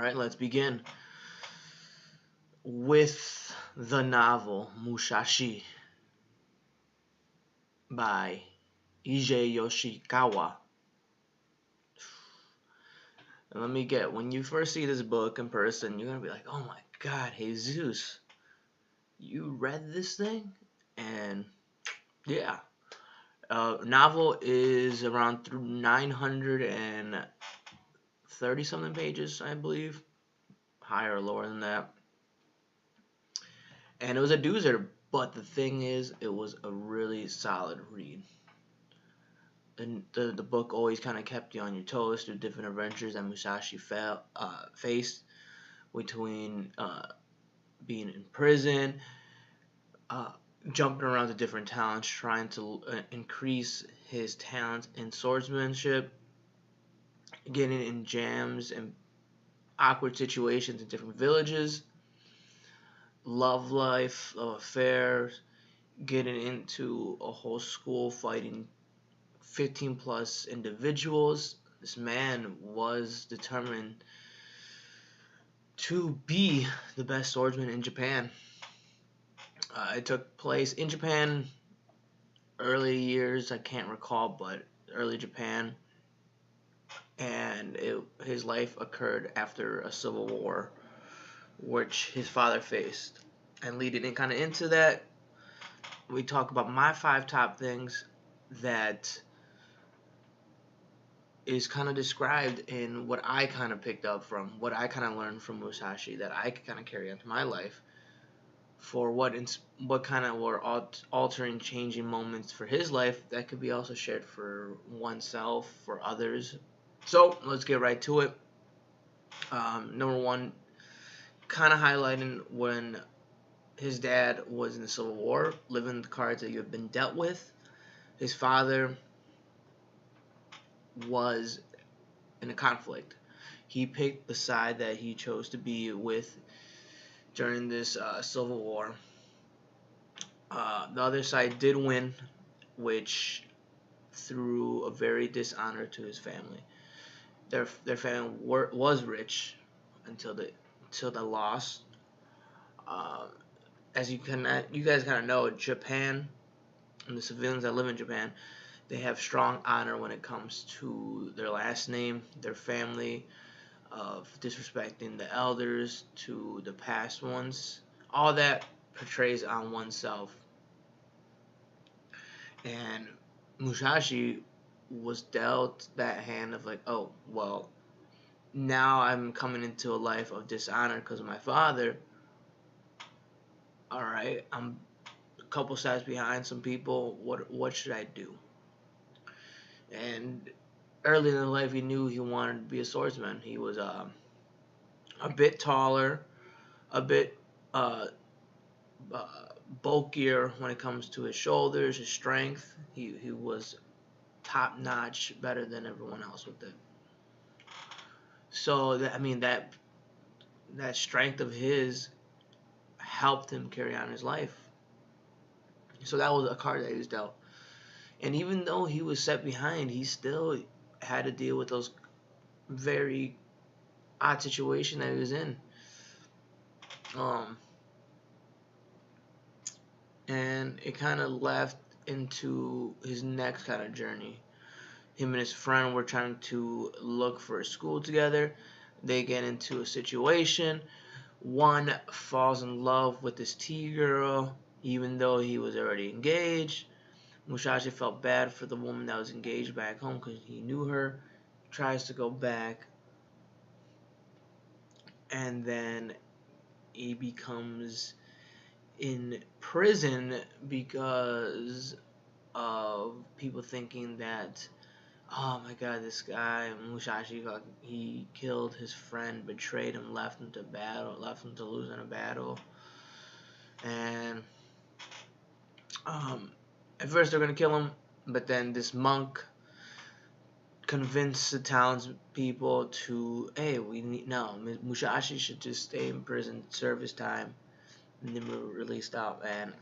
Alright, let's begin with the novel Musashi by Ije Yoshikawa. And when you first see this book in person, you're going to be like, oh my god, Jesus, you read this thing? And yeah, novel is around 930 something pages, I believe, higher or lower than that. And it was a doozer, but the thing is, it was a really solid read. And the book always kind of kept you on your toes through different adventures that Musashi faced between being in prison, jumping around to different talents, trying to increase his talent in swordsmanship, getting in jams and awkward situations in different villages, love life, love affairs, getting into a whole school fighting 15 plus individuals. This man was determined to be the best swordsman in Japan. It took place in Japan, early years, I can't recall, but early Japan. And his life occurred after a civil war, which his father faced. And leading in kind of into that, we talk about my 5 top things that is kind of described in what I kind of picked up from, what I kind of learned from Musashi that I could kind of carry into my life for what kind of were altering, changing moments for his life that could be also shared for oneself, for others. So let's get right to it. Number 1, kind of highlighting when his dad was in the Civil War, living the cards that you have been dealt with. His father was in a conflict. He picked the side that he chose to be with during this Civil War. The other side did win, which threw a very dishonor to his family. Their family was rich until the loss. As you guys kind of know, Japan and the civilians that live in Japan, they have strong honor when it comes to their last name, their family, of disrespecting the elders to the past ones. All that portrays on oneself. And Musashi was dealt that hand of like, oh, well, now I'm coming into a life of dishonor because of my father. Alright, I'm a couple steps behind some people. What should I do? And early in life, he knew he wanted to be a swordsman. He was a bit taller, a bit bulkier when it comes to his shoulders, his strength. He was top notch, better than everyone else with it. So that strength of his helped him carry on his life. So that was a card that he was dealt. And even though he was set behind, he still had to deal with those very odd situation that he was in. And it kind of left into his next kind of journey. Him and his friend were trying to look for a school together. They get into a situation. One falls in love with this tea girl, even though he was already engaged. Musashi felt bad for the woman that was engaged back home because he knew her. Tries to go back. And then he becomes in prison because of people thinking that, oh my god, this guy Musashi, he killed his friend, betrayed him, left him to lose in a battle. And at first they're gonna kill him, but then this monk convinced the townspeople to, hey, Musashi should just stay in prison, serve his time, and then be released out. And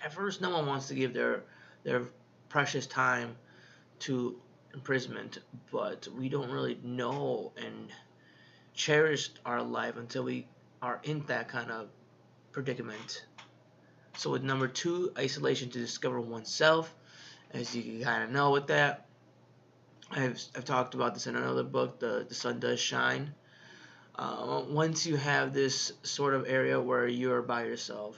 at first, no one wants to give their precious time to imprisonment, but we don't really know and cherish our life until we are in that kind of predicament. So with number 2, isolation to discover oneself, as you can kind of know with that, I've talked about this in another book, the sun does shine. Once you have this sort of area where you're by yourself,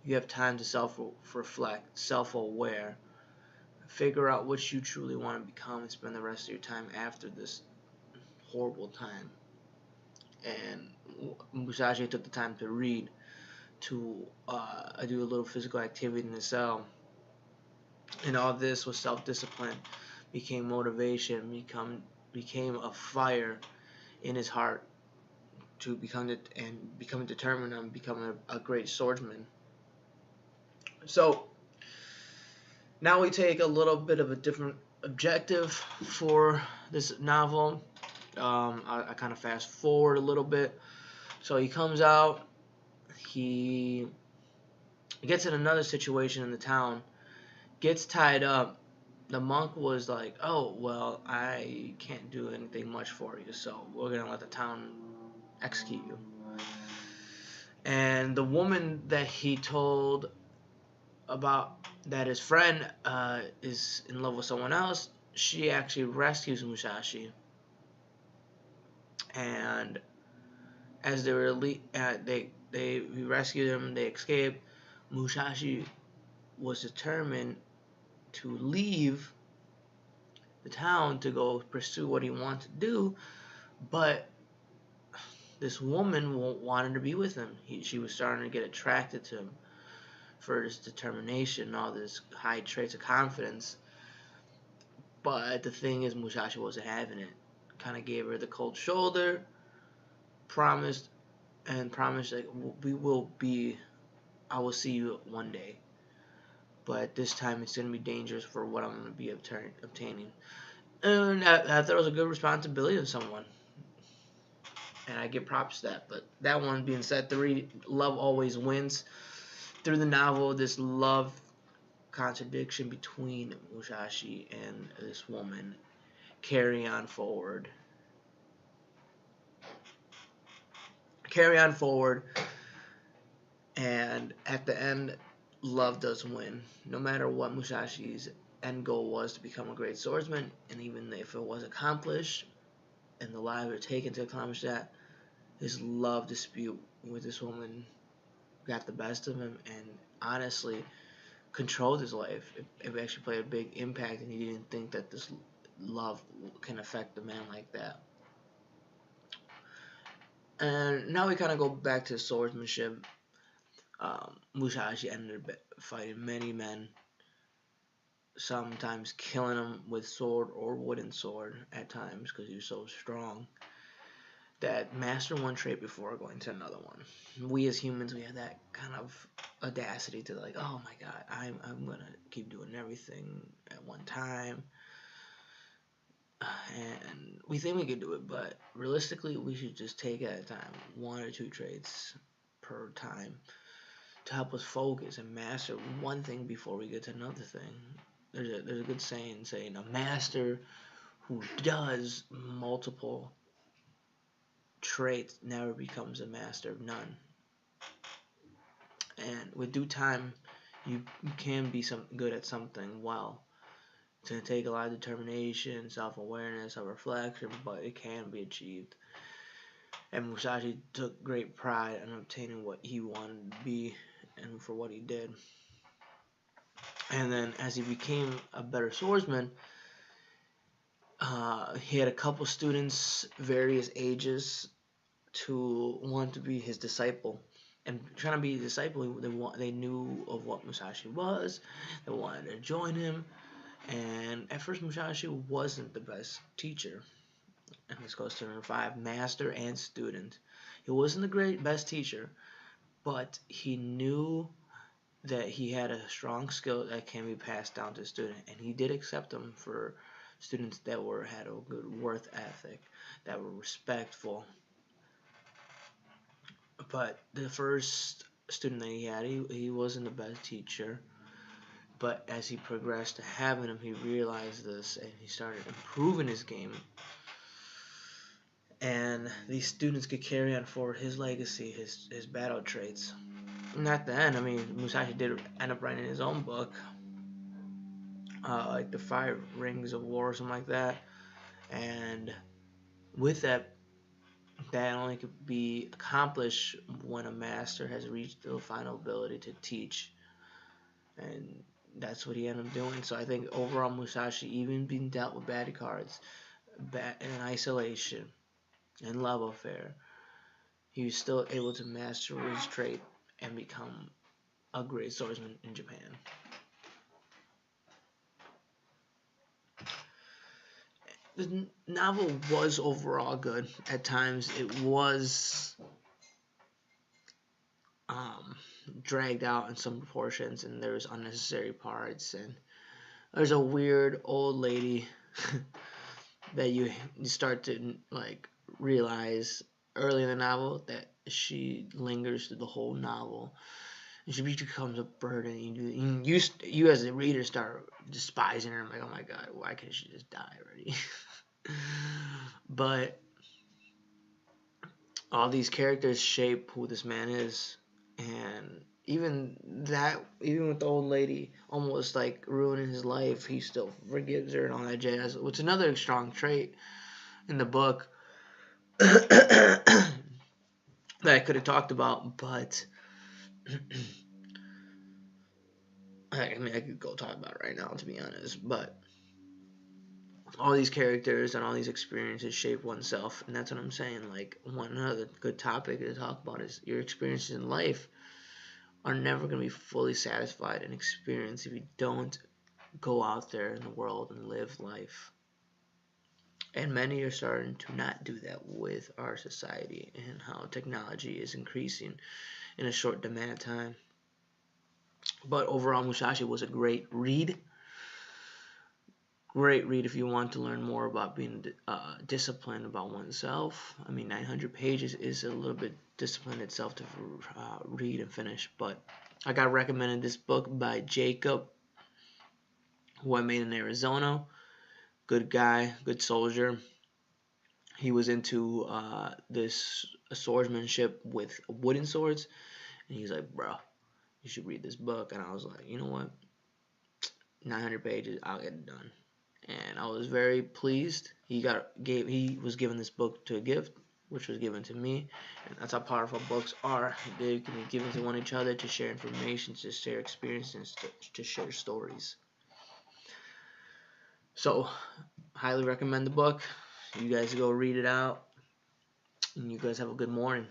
you have time to self-reflect, self-aware, figure out what you truly want to become, and spend the rest of your time after this horrible time. And Musashi took the time to read, to do a little physical activity in the cell, and all this was self-discipline, became motivation, became a fire in his heart to become determined and become a great swordsman. So now we take a little bit of a different objective for this novel. I kind of fast forward a little bit. So he comes out, he gets in another situation in the town, gets tied up. The monk was like, oh, well, I can't do anything much for you, so we're going to let the town execute you. And the woman that he told about that his friend is in love with someone else, she actually rescues Musashi. And as they were they rescued him, they escaped. Musashi was determined to leave the town to go pursue what he wanted to do, but this woman wanted to be with him. She was starting to get attracted to him for his determination, all these high traits of confidence. But the thing is, Musashi wasn't having it. Kind of gave her the cold shoulder, promised like, I will see you one day. But this time it's going to be dangerous for what I'm going to be obtaining. And I thought it was a good responsibility of someone. And I give props to that. But that one being said, love always wins. Through the novel, this love contradiction between Musashi and this woman carry on forward. And at the end, love does win. No matter what Musashi's end goal was to become a great swordsman, and even if it was accomplished, and the lives were taken to accomplish that, his love dispute with this woman got the best of him, and honestly controlled his life. It actually played a big impact, and he didn't think that this love can affect a man like that. And now we kind of go back to swordsmanship. Musashi ended up fighting many men, sometimes killing them with sword or wooden sword at times because he was so strong. That master one trait before going to another one. We as humans, we have that kind of audacity to like, oh my god, I'm gonna keep doing everything at one time, and we think we can do it, but realistically, we should just take it at a time, 1 or 2 traits per time, to help us focus and master one thing before we get to another thing. There's a good saying a master who does multiple traits never becomes a master of none. And with due time, you can be good at something well. It's going to take a lot of determination, self-awareness, self-reflection, but it can be achieved. And Musashi took great pride in obtaining what he wanted to be and for what he did. And then as he became a better swordsman, he had a couple students, various ages, to want to be his disciple. And trying to be a disciple, they knew of what Musashi was. They wanted to join him. And at first, Musashi wasn't the best teacher. And this goes to number 5, master and student. He wasn't the best teacher, but he knew that he had a strong skill that can be passed down to the student. And he did accept them for students that had a good work ethic, that were respectful. But the first student that he had, he wasn't the best teacher. But as he progressed to having him, he realized this, and he started improving his game. and these students could carry on forward his legacy, his battle traits. And at the end, I mean, Musashi did end up writing his own book, like the Five Rings of War or something like that. And with that, that only could be accomplished when a master has reached the final ability to teach, and that's what he ended up doing. So I think overall Musashi, even being dealt with bad cards, in isolation, and love affair, he was still able to master his trait and become a great swordsman in Japan. The novel was overall good. At times, it was dragged out in some proportions, and there was unnecessary parts. And there's a weird old lady that you start to like realize early in the novel that she lingers through the whole novel. And she becomes a burden. You as a reader start despising her. I'm like, oh my god, why can't she just die already? But all these characters shape who this man is, and even with the old lady almost like ruining his life, he still forgives her and all that jazz. Which is another strong trait in the book that I could have talked about, but I mean, I could go talk about it right now, to be honest. But all these characters and all these experiences shape oneself, and that's what I'm saying. Like, one other good topic to talk about is your experiences in life are never going to be fully satisfied and experienced if you don't go out there in the world and live life. And many are starting to not do that with our society and how technology is increasing in a short demand of time. But overall, Musashi was a great read. Great read if you want to learn more about being disciplined about oneself. I mean, 900 pages is a little bit discipline itself to read and finish. But I got recommended this book by Jacob, who I made in Arizona. Good guy, good soldier. He was into this swordsmanship with wooden swords, and he's like, bro, you should read this book. And I was like, you know what, 900 pages, I'll get it done. And I was very pleased. He was given this book to a gift, which was given to me, and that's how powerful books are. They can be given to one each other to share information, to share experiences, to share stories. So, highly recommend the book. You guys go read it out, and you guys have a good morning.